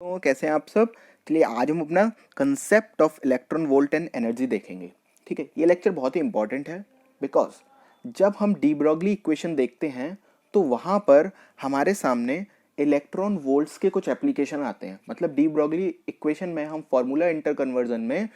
तो कैसे हैं आप सब। चलिए आज हम अपना concept of electron volt and energy देखेंगे। ठीक है, ये लेक्चर बहुत ही इंपॉर्टेंट है बिकॉज जब हम डी ब्रॉगली इक्वेशन देखते हैं तो वहाँ पर हमारे सामने इलेक्ट्रॉन वोल्ट्स के कुछ एप्लीकेशन आते हैं। मतलब डी ब्रॉगली इक्वेशन में हम फॉर्मूला इंटर कन्वर्जन में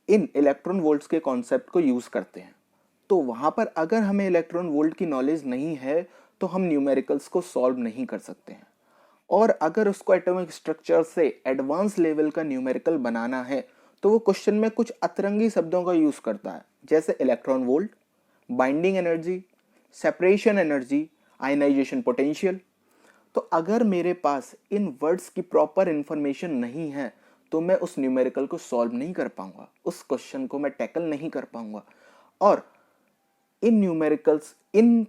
इन इलेक्ट्रॉन वोल्ट्स के कॉन्सेप्ट को यूज़ करते हैं। तो वहाँ पर अगर हमें इलेक्ट्रॉन वोल्ट की नॉलेज नहीं है तो हम न्यूमेरिकल्स को सॉल्व नहीं कर सकते हैं। और अगर उसको एटॉमिक स्ट्रक्चर से एडवांस लेवल का न्यूमेरिकल बनाना है तो वो क्वेश्चन में कुछ अतरंगी शब्दों का यूज करता है, जैसे electron volt, binding energy, separation energy, ionisation potential. तो अगर मेरे पास इन वर्ड्स की प्रॉपर इंफॉर्मेशन नहीं है तो मैं उस न्यूमेरिकल को सॉल्व नहीं कर पाऊंगा, उस क्वेश्चन को मैं टैकल नहीं कर पाऊंगा। और इन न्यूमेरिकल्स, इन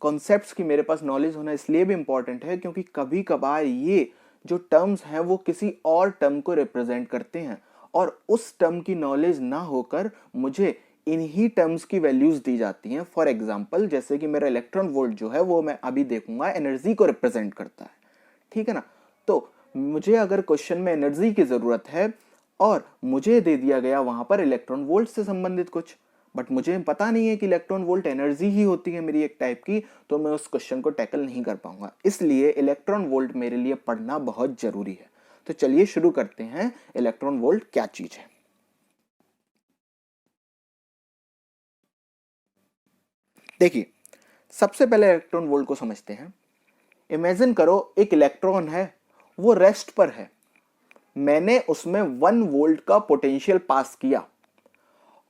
कॉन्सेप्ट्स की मेरे पास नॉलेज होना इसलिए भी इंपॉर्टेंट है क्योंकि कभी कभार ये जो टर्म्स हैं वो किसी और टर्म को रिप्रेजेंट करते हैं और उस टर्म की नॉलेज ना होकर मुझे इन्हीं टर्म्स की वैल्यूज दी जाती हैं। फॉर एग्जांपल जैसे कि मेरा इलेक्ट्रॉन वोल्ट जो है वो मैं अभी देखूंगा एनर्जी को रिप्रेजेंट करता है। ठीक है ना। तो मुझे अगर क्वेश्चन में एनर्जी की जरूरत है और मुझे दे दिया गया वहां पर इलेक्ट्रॉन वोल्ट से संबंधित कुछ, बट मुझे पता नहीं है कि इलेक्ट्रॉन वोल्ट एनर्जी ही होती है मेरी एक टाइप की, तो मैं उस क्वेश्चन को टैकल नहीं कर पाऊंगा। इसलिए इलेक्ट्रॉन वोल्ट मेरे लिए पढ़ना बहुत जरूरी है। तो चलिए शुरू करते हैं, इलेक्ट्रॉन वोल्ट क्या चीज है। देखिए, सबसे पहले इलेक्ट्रॉन वोल्ट को समझते हैं। इमेजिन करो एक इलेक्ट्रॉन है, वो रेस्ट पर है, मैंने उसमें 1 वोल्ट का पोटेंशियल पास किया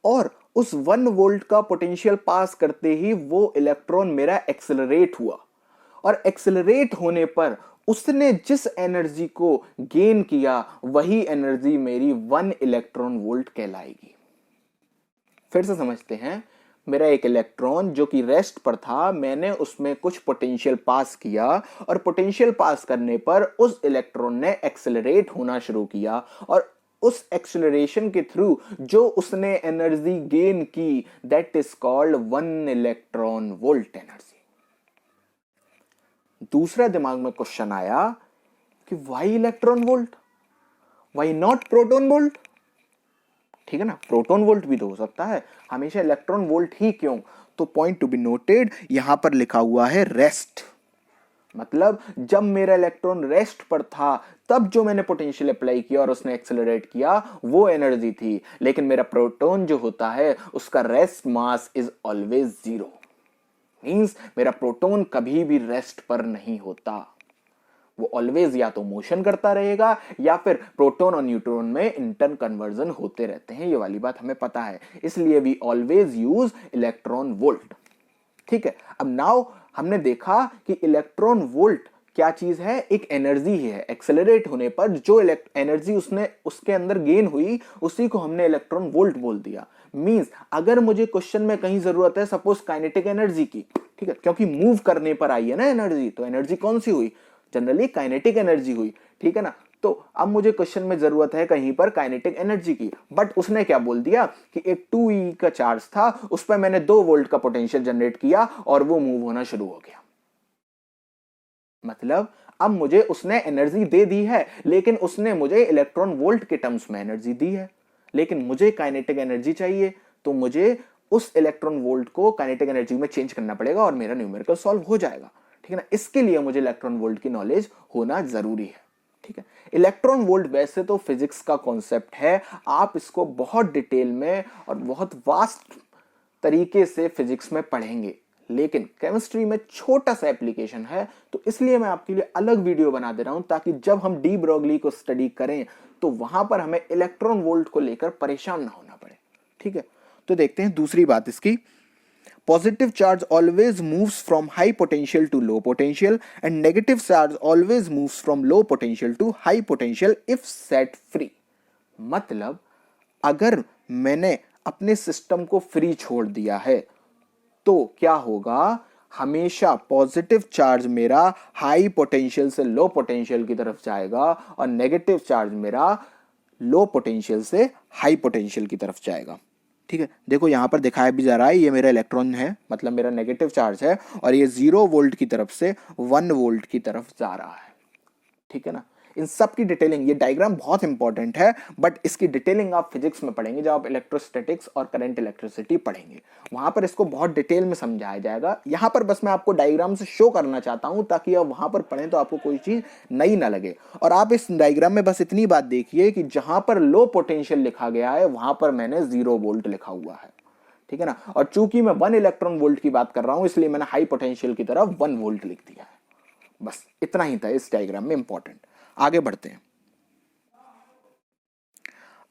और उस 1 वोल्ट का पोटेंशियल पास करते ही वो इलेक्ट्रॉन मेरा एक्सेलरेट हुआ और एक्सेलरेट होने पर उसने जिस एनर्जी को गेन किया वही एनर्जी मेरी 1 इलेक्ट्रॉन वोल्ट कहलाएगी। फिर से समझते हैं, मेरा एक इलेक्ट्रॉन जो कि रेस्ट पर था, मैंने उसमें कुछ पोटेंशियल पास किया और पोटेंशियल पास करने पर उस इलेक्ट्रॉन ने एक्सेलरेट होना शुरू किया और उस एक्सेलरेशन के थ्रू जो उसने एनर्जी गेन की that is called 1 electron volt energy. दूसरा दिमाग में क्वेश्चन आया कि why electron volt, why not proton volt. ठीक है ना, प्रोटॉन वोल्ट भी तो हो सकता है, हमेशा इलेक्ट्रॉन वोल्ट ही क्यों। तो पॉइंट टू बी नोटेड, यहां पर लिखा हुआ है रेस्ट। मतलब जब मेरा इलेक्ट्रॉन रेस्ट पर था तब जो मैंने पोटेंशियल अप्लाई किया और उसने एक्सेलरेट किया वो एनर्जी थी, लेकिन मेरा प्रोटॉन जो होता है उसका rest mass is always 0। Means मेरा प्रोटॉन कभी भी रेस्ट पर नहीं होता, वो ऑलवेज या तो मोशन करता रहेगा या फिर प्रोटॉन और न्यूट्रॉन में इंटर कन्वर्जन होते रहते हैं। ये वाली बात हमें पता है, इसलिए we always use electron volt. ठीक है, अब नाउ हमने देखा कि इलेक्ट्रॉन वोल्ट क्या चीज है, एक एनर्जी ही है। एक्सेलरेट होने पर जो एनर्जी उसने उसके अंदर गेन हुई उसी को हमने इलेक्ट्रॉन वोल्ट बोल दिया। मींस अगर मुझे क्वेश्चन में कहीं जरूरत है सपोज काइनेटिक एनर्जी की, ठीक है, क्योंकि मूव करने पर आई है ना एनर्जी, तो एनर्जी कौन सी हुई, जनरली काइनेटिक एनर्जी हुई। ठीक है ना। तो अब मुझे क्वेश्चन में जरूरत है कहीं पर काइनेटिक एनर्जी की, बट उसने क्या बोल दिया कि एक 2e का चार्ज था, उस पर मैंने 2 वोल्ट का पोटेंशियल जनरेट किया और वो मूव होना शुरू हो गया। मतलब अब मुझे उसने एनर्जी दे दी है, लेकिन उसने मुझे इलेक्ट्रॉन वोल्ट के टर्म्स में एनर्जी दी है, लेकिन मुझे काइनेटिक एनर्जी चाहिए, तो मुझे उस इलेक्ट्रॉन वोल्ट को काइनेटिक एनर्जी में चेंज करना पड़ेगा और मेरा न्यूमेरिकल सॉल्व हो जाएगा। ठीक है ना, इसके लिए मुझे इलेक्ट्रॉन वोल्ट की नॉलेज होना जरूरी है। ठीक है, इलेक्ट्रॉन वोल्ट वैसे तो फिजिक्स का कॉन्सेप्ट है, आप इसको बहुत डिटेल में और बहुत वास्ट तरीके से फिजिक्स में पढ़ेंगे, लेकिन केमिस्ट्री में छोटा सा एप्लीकेशन है, तो इसलिए मैं आपके लिए अलग वीडियो बना दे रहा हूं ताकि जब हम डी ब्रॉगली को स्टडी करें तो वहां पर हमें इलेक्ट्रॉन वोल्ट को लेकर परेशान ना होना पड़े। ठीक है, तो देखते हैं दूसरी बात इसकी। Positive charge always moves from high potential to low potential and negative charge always moves from low potential to high potential if set free। मतलब अगर मैंने अपने सिस्टम को फ्री छोड़ दिया है तो क्या होगा, हमेशा पॉजिटिव चार्ज मेरा हाई पोटेंशियल से लो पोटेंशियल की तरफ जाएगा और नेगेटिव चार्ज मेरा लो पोटेंशियल से हाई पोटेंशियल की तरफ जाएगा। ठीक है, देखो यहां पर दिखाया भी जा रहा है, ये मेरा इलेक्ट्रॉन है, मतलब मेरा नेगेटिव चार्ज है और ये 0 वोल्ट की तरफ से 1 वोल्ट की तरफ जा रहा है। ठीक है ना, इन सब की डिटेलिंग, ये डायग्राम बहुत इंपॉर्टेंट है, बट इसकी डिटेलिंग आप फिजिक्स में पढ़ेंगे जब आप इलेक्ट्रोस्टैटिक्स और करंट इलेक्ट्रिसिटी पढ़ेंगे, वहां पर इसको बहुत डिटेल में समझाया जाएगा। यहां पर बस मैं आपको डायग्राम से शो करना चाहता हूं ताकि आप वहां पर पढ़ें तो आपको कोई चीज नई ना लगे। और आप इस डायग्राम में बस इतनी बात देखिए कि जहां पर लो पोटेंशियल लिखा गया है वहां पर मैंने 0 वोल्ट लिखा हुआ है, ठीक है ना। और चूंकि मैं 1 इलेक्ट्रॉन वोल्ट की बात कर रहा हूं इसलिए मैंने हाई पोटेंशियल की तरफ 1 वोल्ट लिख दिया है। बस इतना ही था इस डायग्राम में इंपॉर्टेंट। आगे बढ़ते हैं।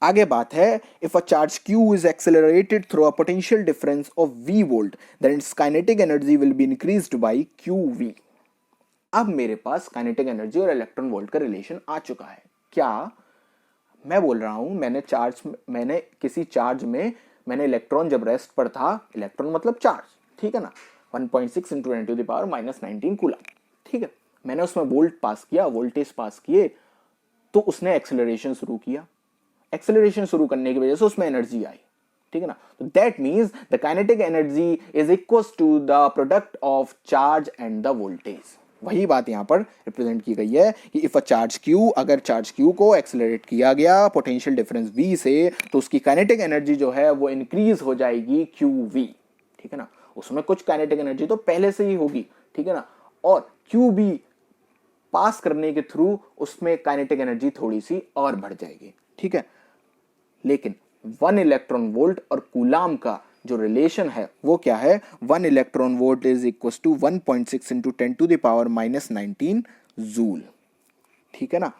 आगे बात है, if a charge q is accelerated through a potential difference of v volt then its kinetic energy will be increased by qv। अब मेरे पास काइनेटिक एनर्जी और इलेक्ट्रॉन वोल्ट का रिलेशन आ चुका है। क्या मैं बोल रहा हूं, मैंने किसी चार्ज में मैंने इलेक्ट्रॉन जब रेस्ट पर था, इलेक्ट्रॉन मतलब चार्ज, ठीक है ना, 1.6 into 10 to the power -19 coulomb, ठीक है। मैंने उसमें वोल्ट पास किया, वोल्टेज पास किए, तो उसने एक्सेलरेशन शुरू किया। एक्सेलरेशन शुरू करने की वजह से उसमें एनर्जी आई, ठीक है ना। तो that means the kinetic energy is equal to the product of charge and the voltage. वही बात यहां पर रिप्रेजेंट की गई है कि इफ अ चार्ज q, अगर चार्ज q को एक्सेलरेट किया गया पोटेंशियल डिफरेंस v से, तो उसकी काइनेटिक एनर्जी जो है वो इंक्रीज हो जाएगी qv, ठीक है ना। उसमें कुछ काइनेटिक एनर्जी तो पहले से ही होगी, ठीक है ना, और qb पास करने के थ्रू उसमें काइनेटिक एनर्जी थोड़ी सी और बढ़ जाएगी, ठीक है। लेकिन 1 इलेक्ट्रॉन वोल्ट और कूलाम का जो रिलेशन है वो क्या है, 1 electron volt is equal to 1.6 into 10 to the power -19 joule, ठीक है ना।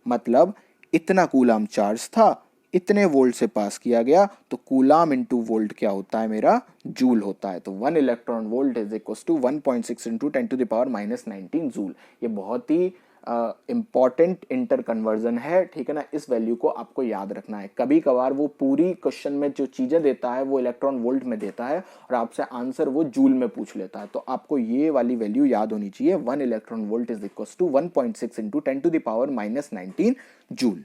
मतलब इतना कूलाम चार्ज था, इतने वोल्ट से पास किया गया, तो कूलाम इंटू वोल्ट क्या होता है मेरा, जूल होता है। तो 1 electron volt is equal to 1.6 into 10 to the power -19 joule. ये बहुत ही इंपॉर्टेंट इंटर कन्वर्जन है, ठीक है ना। इस वैल्यू को आपको याद रखना है। कभी कभार वो पूरी क्वेश्चन में जो चीजें देता है वो इलेक्ट्रॉन वोल्ट में देता है और आपसे आंसर वो जूल में पूछ लेता है, तो आपको ये वाली वैल्यू याद होनी चाहिए। 1 electron volt is equal to 1.6 into 10 to the power -19 joule.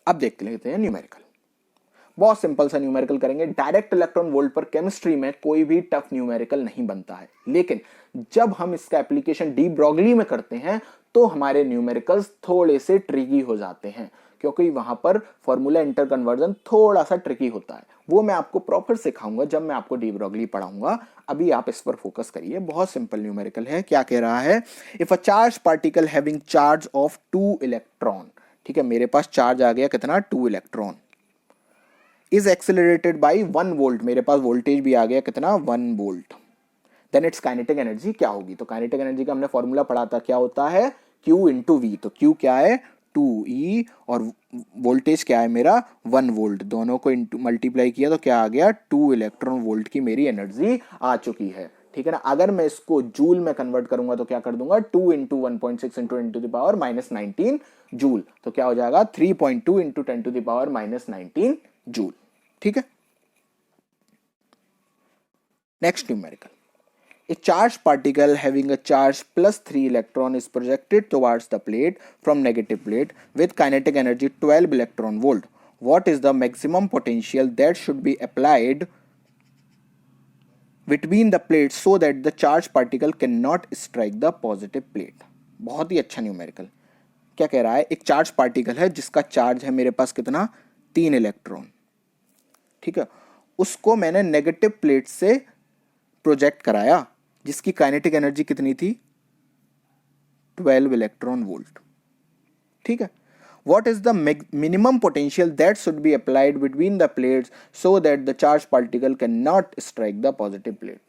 अब देख लेते हैं न्यूमेरिकल। बहुत सिंपल सा न्यूमेरिकल करेंगे। डायरेक्ट इलेक्ट्रॉन वोल्ट पर केमिस्ट्री में कोई भी टफ न्यूमेरिकल नहीं बनता है, लेकिन जब हम इसका एप्लीकेशन डी ब्रॉगली में करते हैं तो हमारे न्यूमेरिकल्स थोड़े से ट्रिकी हो जाते हैं, क्योंकि वहां पर फॉर्मूला इंटर कन्वर्जन थोड़ा सा ट्रिकी होता है। वो मैं आपको प्रॉपर सिखाऊंगा जब मैं आपको डी ब्रॉगली पढ़ाऊंगा। अभी आप इस पर फोकस करिए। बहुत सिंपल न्यूमेरिकल है। क्या कह रहा है, if a charge particle having charge of 2 electron, ठीक है, मेरे पास चार्ज आ गया कितना, 2 electron, is accelerated by 1 volt, मेरे पास वोल्टेज भी आ गया कितना, 1 volt, then its kinetic energy क्या होगी। तो काइनेटिक एनर्जी का हमने फॉर्मूला पढ़ा था, क्या होता है, Q इंटू वी। तो Q क्या है, 2E, और वोल्टेज क्या है मेरा, 1 वोल्ट। दोनों को मल्टीप्लाई किया तो क्या आ गया, 2 इलेक्ट्रॉन वोल्ट की मेरी एनर्जी आ चुकी है, ठीक है ना। अगर मैं इसको जूल में कन्वर्ट करूंगा तो क्या कर दूंगा, 2 into 1.6 into 10 to the power -19 joule, तो क्या हो जाएगा 3.2 into 10 to the power -19 joule, ठीक है। Next numerical, a charged particle having a charge +3 electron is projected towards the plate from negative plate with kinetic energy 12 electron volt. What is the maximum potential that should be applied between the plates so that the charged particle cannot strike the positive plate? बहुत ही अच्छा numerical. क्या कह रहा है, एक charge particle है जिसका charge है मेरे पास कितना, 3 इलेक्ट्रॉन, ठीक है। उसको मैंने नेगेटिव प्लेट से प्रोजेक्ट कराया, जिसकी काइनेटिक एनर्जी कितनी थी, 12 इलेक्ट्रॉन वोल्ट, ठीक है। What is the minimum potential that should be applied between the plates so that the charged particle cannot strike the positive plate?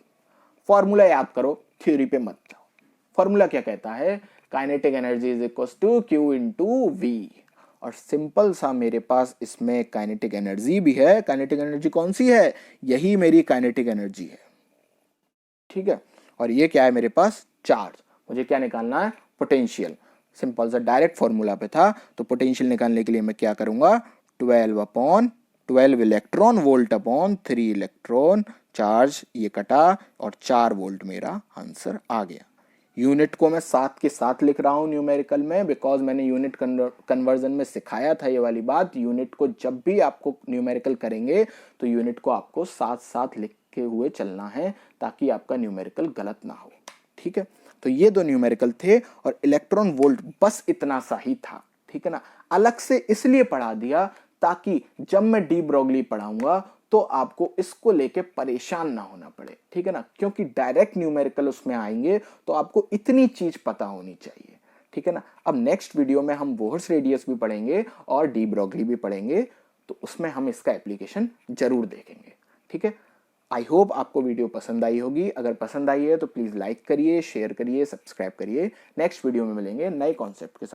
Formula याद करो, थ्योरी पे मत जाओ। फॉर्मूला क्या कहता है, kinetic energy is equal to Q into V, और simple सा मेरे पास इसमें काइनेटिक एनर्जी भी है। काइनेटिक एनर्जी कौन सी है, यही मेरी काइनेटिक एनर्जी है, ठीक है। और ये क्या है मेरे पास, चार्ज। मुझे क्या निकालना है, पोटेंशियल। सिंपल सा डायरेक्ट फॉर्मूला पे था, तो पोटेंशियल निकालने के लिए मैं क्या करूंगा, 12 electron volt upon 3 electron charge, ये कटा और 4 वोल्ट मेरा आंसर आ गया। यूनिट को मैं साथ के साथ लिख रहा हूं न्यूमेरिकल में, बिकॉज मैंने यूनिट कन्वर्जन में सिखाया था ये वाली बात। यूनिट को जब भी आपको न्यूमेरिकल करेंगे तो यूनिट को आपको साथ साथ लिख के हुए चलना है ताकि आपका न्यूमेरिकल गलत ना हो, ठीक है, तो ये दो न्यूमेरिकल थे और इलेक्ट्रॉन वोल्ट बस इतना सा ही था, ठीक है ना। अलग से इसलिए पढ़ा दिया ताकि जब मैं डी ब्रोगली पढ़ाऊंगा तो आपको इसको लेके परेशान ना होना पड़े, ठीक है ना, क्योंकि डायरेक्ट न्यूमेरिकल उसमें आएंगे तो आपको इतनी चीज पता होनी चाहिए, ठीक है ना। अब नेक्स्ट वीडियो में हम बोहर्स रेडियस भी पढ़ेंगे और डी ब्रोगली भी पढ़ेंगे, तो उसमें हम इसका एप्लीकेशन जरूर देखेंगे, ठीक है। आई होप आपको वीडियो पसंद आई होगी। अगर पसंद आई है तो प्लीज लाइक करिए, शेयर करिए, सब्सक्राइब करिए। नेक्स्ट वीडियो में मिलेंगे नए कॉन्सेप्ट के साथ।